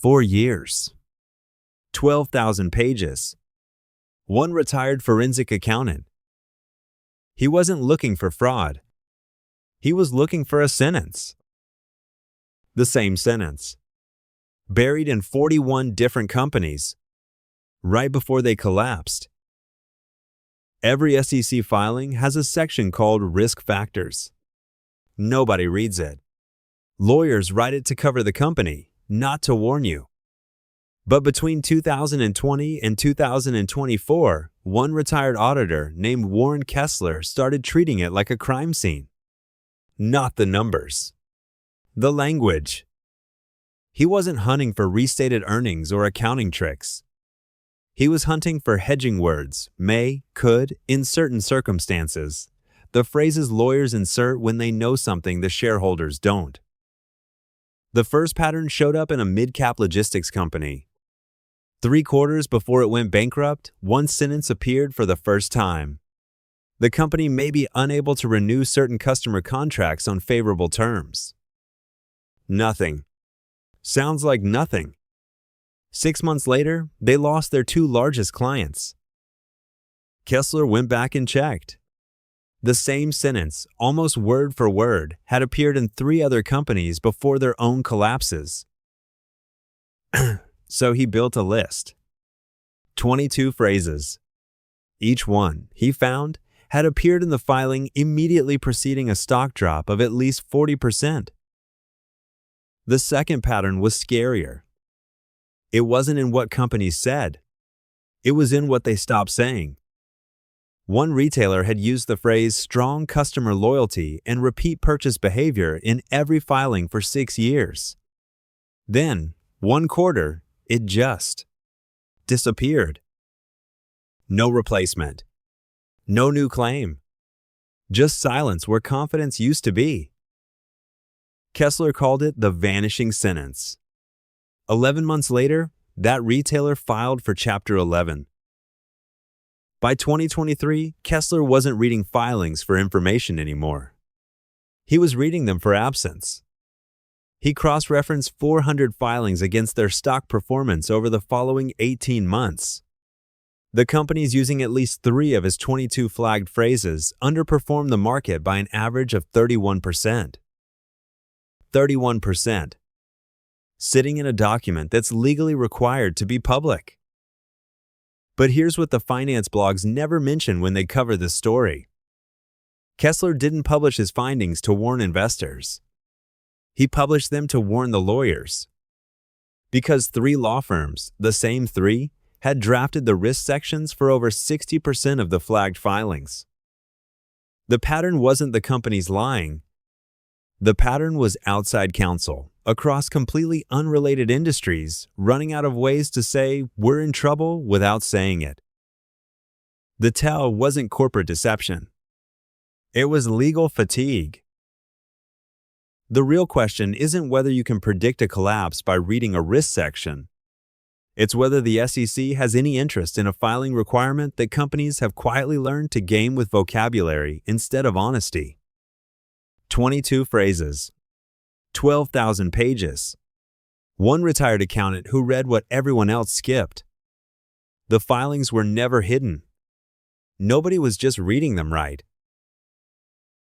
4 years. 12,000 pages. One retired forensic accountant. He wasn't looking for fraud. He was looking for a sentence. The same sentence. Buried in 41 different companies, right before they collapsed. Every SEC filing has a section called Risk Factors. Nobody reads it. Lawyers write it to cover the company, not to warn you. But between 2020 and 2024, one retired auditor named Warren Kessler started treating it like a crime scene. Not the numbers. The language. He wasn't hunting for restated earnings or accounting tricks. He was hunting for hedging words, may, could, in certain circumstances, the phrases lawyers insert when they know something the shareholders don't. The first pattern showed up in a mid-cap logistics company. 3 quarters before it went bankrupt, one sentence appeared for the first time. The company may be unable to renew certain customer contracts on favorable terms. Nothing. Sounds like nothing. 6 months later, they lost their 2 largest clients. Kessler went back and checked. The same sentence, almost word for word, had appeared in 3 other companies before their own collapses. So he built a list. 22 phrases. Each one, he found, had appeared in the filing immediately preceding a stock drop of at least 40%. The second pattern was scarier. It wasn't in what companies said. It was in what they stopped saying. One retailer had used the phrase strong customer loyalty and repeat purchase behavior in every filing for 6 years. Then, 1 quarter, it just disappeared. No replacement. No new claim. Just silence where confidence used to be. Kessler called it the Vanishing Sentence. 11 months later, that retailer filed for Chapter 11. By 2023, Kessler wasn't reading filings for information anymore. He was reading them for absence. He cross-referenced 400 filings against their stock performance over the following 18 months. The companies using at least 3 of his 22 flagged phrases underperformed the market by an average of 31%. 31%. Sitting in a document that's legally required to be public. But here's what the finance blogs never mention when they cover this story. Kessler didn't publish his findings to warn investors. He published them to warn the lawyers. Because 3 law firms, the same 3, had drafted the risk sections for over 60% of the flagged filings. The pattern wasn't the companies lying. The pattern was outside counsel, across completely unrelated industries, running out of ways to say we're in trouble without saying it. The tell wasn't corporate deception. It was legal fatigue. The real question isn't whether you can predict a collapse by reading a risk section. It's whether the SEC has any interest in a filing requirement that companies have quietly learned to game with vocabulary instead of honesty. 22 phrases. 12,000 pages. One retired accountant who read what everyone else skipped. The filings were never hidden. Nobody was just reading them right.